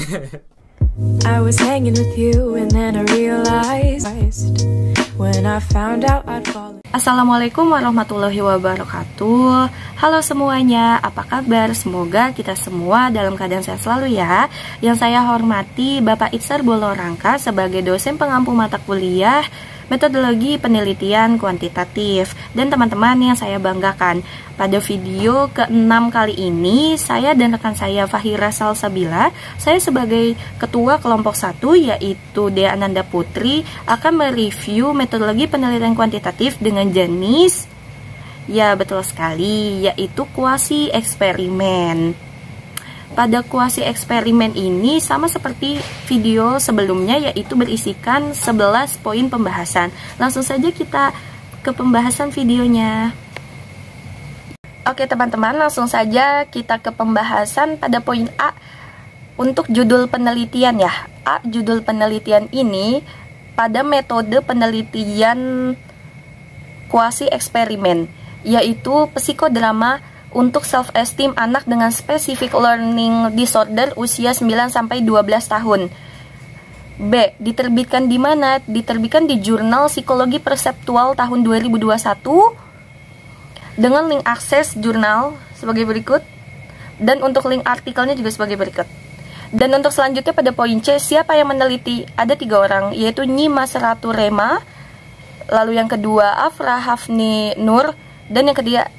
I was hanging with you and then I realized when I found out I'd fallen. Assalamualaikum warahmatullahi wabarakatuh. Halo semuanya, apa kabar? Semoga kita semua dalam keadaan sehat selalu ya. Yang saya hormati Bapak Itzar Bolorangka sebagai dosen pengampu mata kuliah metodologi penelitian kuantitatif. Dan teman-teman yang saya banggakan, pada video ke-6 kali ini saya dan rekan saya Fahira Salsabila, saya sebagai ketua kelompok 1 yaitu Dea Ananda Putri akan mereview metodologi penelitian kuantitatif dengan jenis, ya betul sekali, yaitu kuasi eksperimen. Pada kuasi eksperimen ini sama seperti video sebelumnya, yaitu berisikan 11 poin pembahasan. Langsung saja kita ke pembahasan videonya. Oke teman-teman, langsung saja kita ke pembahasan pada poin A. Untuk judul penelitian ya, A judul penelitian ini pada metode penelitian kuasi eksperimen, yaitu psikodrama untuk self-esteem anak dengan specific learning disorder usia 9-12 tahun. B. Diterbitkan di mana? Diterbitkan di Jurnal Psikologi Perseptual tahun 2021 dengan link akses jurnal sebagai berikut, dan untuk link artikelnya juga sebagai berikut. Dan untuk selanjutnya pada poin C, siapa yang meneliti? Ada 3 orang, yaitu Nyi Masratu Rema, lalu yang kedua Afra Hafni Nur, dan yang ketiga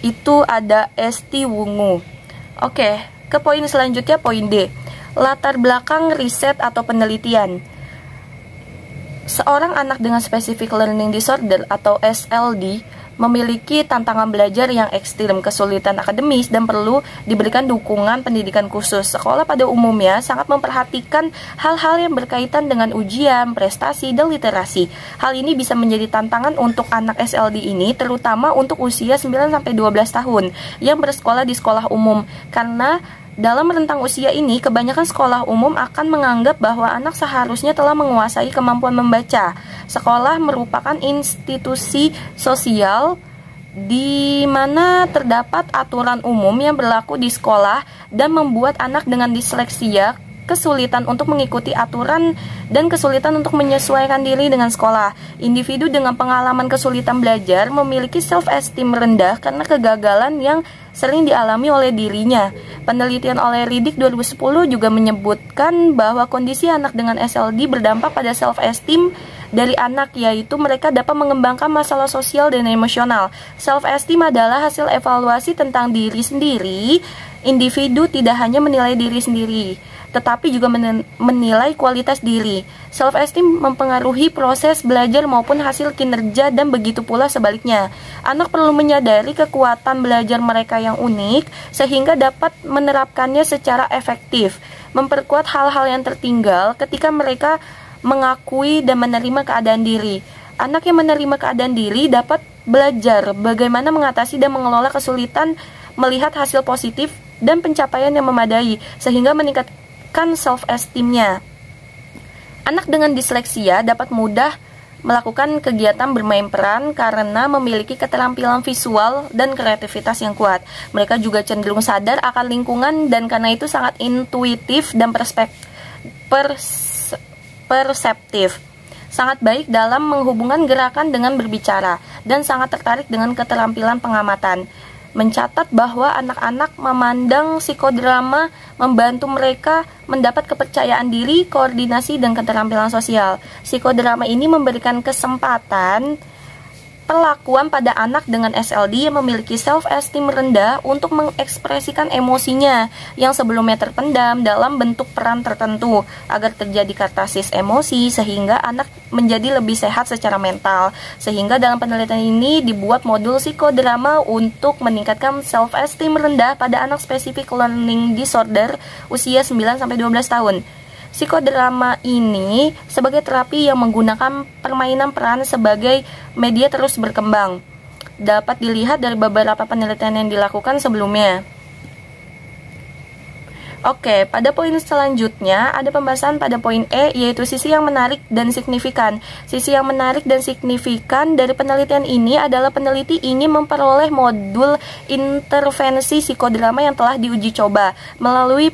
itu ada Esti Wungu. Oke, ke poin selanjutnya, poin D. Latar belakang riset atau penelitian. Seorang anak dengan specific learning disorder atau SLD memiliki tantangan belajar yang ekstrim, kesulitan akademis, dan perlu diberikan dukungan pendidikan khusus. Sekolah pada umumnya sangat memperhatikan hal-hal yang berkaitan dengan ujian, prestasi, dan literasi. Hal ini bisa menjadi tantangan untuk anak SLD ini, terutama untuk usia 9-12 tahun yang bersekolah di sekolah umum, karena dalam rentang usia ini, kebanyakan sekolah umum akan menganggap bahwa anak seharusnya telah menguasai kemampuan membaca. Sekolah merupakan institusi sosial di mana terdapat aturan umum yang berlaku di sekolah dan membuat anak dengan disleksia kesulitan untuk mengikuti aturan dan kesulitan untuk menyesuaikan diri dengan sekolah. Individu dengan pengalaman kesulitan belajar memiliki self-esteem rendah karena kegagalan yang sering dialami oleh dirinya. Penelitian oleh Riddick 2010 juga menyebutkan bahwa kondisi anak dengan SLD berdampak pada self-esteem dari anak, yaitu mereka dapat mengembangkan masalah sosial dan emosional. Self-esteem adalah hasil evaluasi tentang diri sendiri. Individu tidak hanya menilai diri sendiri, tetapi juga menilai kualitas diri. Self-esteem mempengaruhi proses belajar maupun hasil kinerja, dan begitu pula sebaliknya. Anak perlu menyadari kekuatan belajar mereka yang unik, sehingga dapat menerapkannya secara efektif, memperkuat hal-hal yang tertinggal ketika mereka mengakui dan menerima keadaan diri. Anak yang menerima keadaan diri dapat belajar bagaimana mengatasi dan mengelola kesulitan, melihat hasil positif dan pencapaian yang memadai, sehingga meningkatkan self-esteem-nya. Anak dengan disleksia dapat mudah melakukan kegiatan bermain peran karena memiliki keterampilan visual dan kreativitas yang kuat. Mereka juga cenderung sadar akan lingkungan dan karena itu sangat intuitif dan perseptif. Sangat baik dalam menghubungkan gerakan dengan berbicara dan sangat tertarik dengan keterampilan pengamatan. Mencatat bahwa anak-anak memandang psikodrama membantu mereka mendapat kepercayaan diri, koordinasi, dan keterampilan sosial. Psikodrama ini memberikan kesempatan perlakuan pada anak dengan SLD yang memiliki self-esteem rendah untuk mengekspresikan emosinya yang sebelumnya terpendam dalam bentuk peran tertentu agar terjadi katarsis emosi sehingga anak menjadi lebih sehat secara mental. Sehingga dalam penelitian ini dibuat modul psikodrama untuk meningkatkan self-esteem rendah pada anak specific learning disorder usia 9-12 tahun. Psikodrama ini sebagai terapi yang menggunakan permainan peran sebagai media terus berkembang. Dapat dilihat dari beberapa penelitian yang dilakukan sebelumnya. Oke, pada poin selanjutnya ada pembahasan pada poin E, yaitu sisi yang menarik dan signifikan. Sisi yang menarik dan signifikan dari penelitian ini adalah peneliti ingin memperoleh modul intervensi psikodrama yang telah diuji coba melalui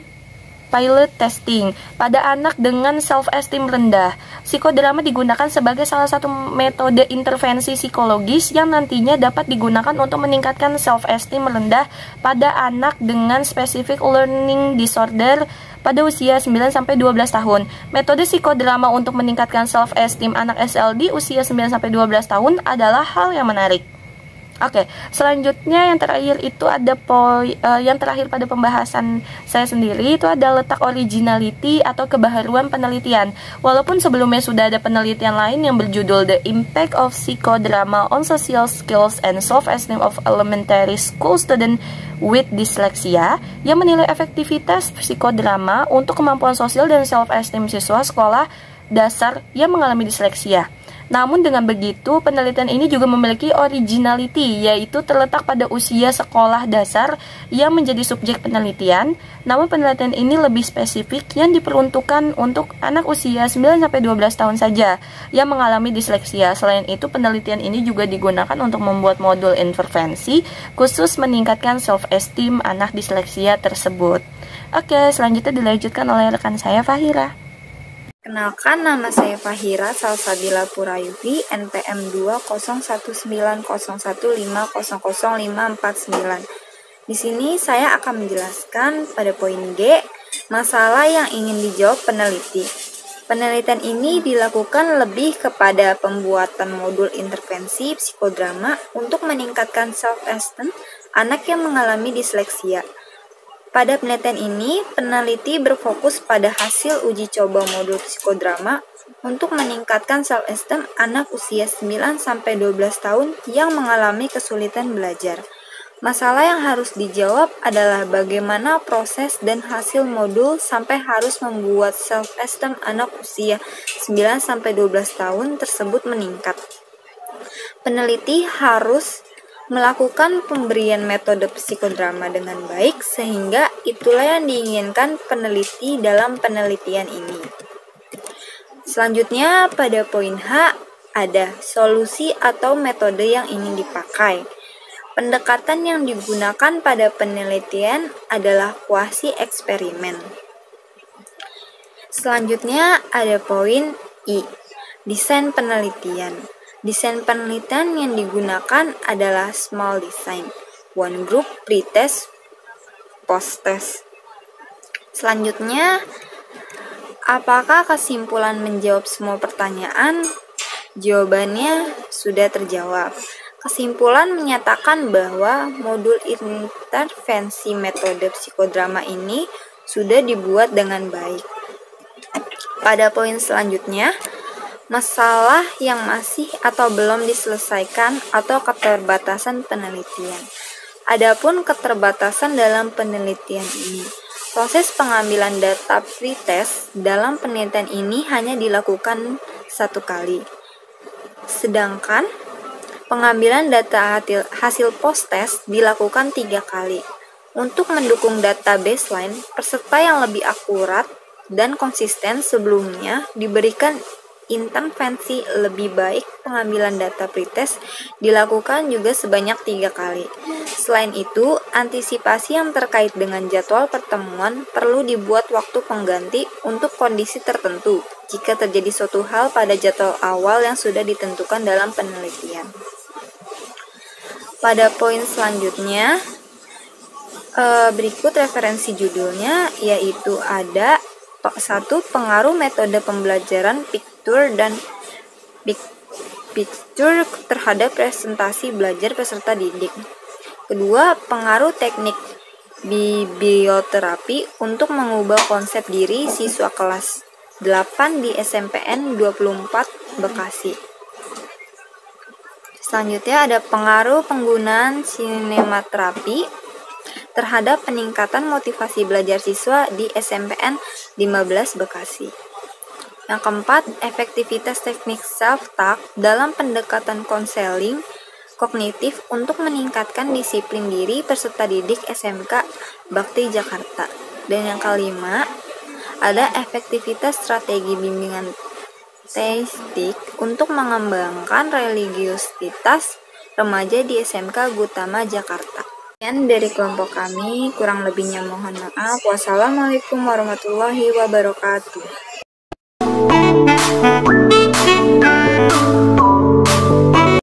pilot testing pada anak dengan self-esteem rendah. Psikodrama digunakan sebagai salah satu metode intervensi psikologis yang nantinya dapat digunakan untuk meningkatkan self-esteem rendah pada anak dengan specific learning disorder pada usia 9-12 tahun. Metode psikodrama untuk meningkatkan self-esteem anak SLD usia 9-12 tahun adalah hal yang menarik. Oke, selanjutnya yang terakhir itu ada yang terakhir pada pembahasan saya sendiri itu ada letak originality atau kebaharuan penelitian. Walaupun sebelumnya sudah ada penelitian lain yang berjudul The Impact of Psychodrama on Social Skills and Self-Esteem of Elementary School Student with Dyslexia yang menilai efektivitas psikodrama untuk kemampuan sosial dan self-esteem siswa sekolah dasar yang mengalami disleksia. Namun dengan begitu, penelitian ini juga memiliki originality, yaitu terletak pada usia sekolah dasar yang menjadi subjek penelitian. Namun penelitian ini lebih spesifik yang diperuntukkan untuk anak usia 9-12 tahun saja yang mengalami disleksia. Selain itu, penelitian ini juga digunakan untuk membuat modul intervensi khusus meningkatkan self-esteem anak disleksia tersebut. Oke, selanjutnya dilanjutkan oleh rekan saya, Fahira. Kenalkan, nama saya Fahira Salsabila Purayuti, NPM 201901500500549. Di sini saya akan menjelaskan pada poin G, masalah yang ingin dijawab peneliti. Penelitian ini dilakukan lebih kepada pembuatan modul intervensi psikodrama untuk meningkatkan self-esteem anak yang mengalami disleksia. Pada penelitian ini, peneliti berfokus pada hasil uji coba modul psikodrama untuk meningkatkan self-esteem anak usia 9-12 tahun yang mengalami kesulitan belajar. Masalah yang harus dijawab adalah bagaimana proses dan hasil modul sampai harus membuat self-esteem anak usia 9-12 tahun tersebut meningkat. Peneliti harus melakukan pemberian metode psikodrama dengan baik sehingga itulah yang diinginkan peneliti dalam penelitian ini. Selanjutnya pada poin H ada solusi atau metode yang ingin dipakai. Pendekatan yang digunakan pada penelitian adalah kuasi eksperimen. Selanjutnya ada poin I, desain penelitian. Desain penelitian yang digunakan adalah small design, one group, pre-test, post-test. Selanjutnya, apakah kesimpulan menjawab semua pertanyaan? Jawabannya sudah terjawab. Kesimpulan menyatakan bahwa modul intervensi metode psikodrama ini sudah dibuat dengan baik. Pada poin selanjutnya, masalah yang masih atau belum diselesaikan atau keterbatasan penelitian. Adapun keterbatasan dalam penelitian ini, proses pengambilan data pretest dalam penelitian ini hanya dilakukan 1 kali. Sedangkan pengambilan data hasil post-test dilakukan 3 kali. Untuk mendukung data baseline, peserta yang lebih akurat dan konsisten sebelumnya diberikan intervensi lebih baik. Pengambilan data pretest dilakukan juga sebanyak 3 kali. Selain itu, antisipasi yang terkait dengan jadwal pertemuan perlu dibuat waktu pengganti untuk kondisi tertentu jika terjadi suatu hal pada jadwal awal yang sudah ditentukan dalam penelitian. Pada poin selanjutnya, berikut referensi judulnya, yaitu ada 1. Pengaruh metode pembelajaran picture terhadap presentasi belajar peserta didik. 2. Pengaruh teknik biblioterapi untuk mengubah konsep diri siswa kelas 8 di SMPN 24 Bekasi. Selanjutnya ada pengaruh penggunaan sinematerapi terhadap peningkatan motivasi belajar siswa di SMPN 15 Bekasi. Yang keempat, efektivitas teknik self-talk dalam pendekatan konseling kognitif untuk meningkatkan disiplin diri peserta didik SMK Bakti Jakarta. Dan yang kelima, ada efektivitas strategi bimbingan teistik untuk mengembangkan religiusitas remaja di SMK Gutama Jakarta. Sekian dari kelompok kami, kurang lebihnya mohon maaf. Wassalamualaikum warahmatullahi wabarakatuh.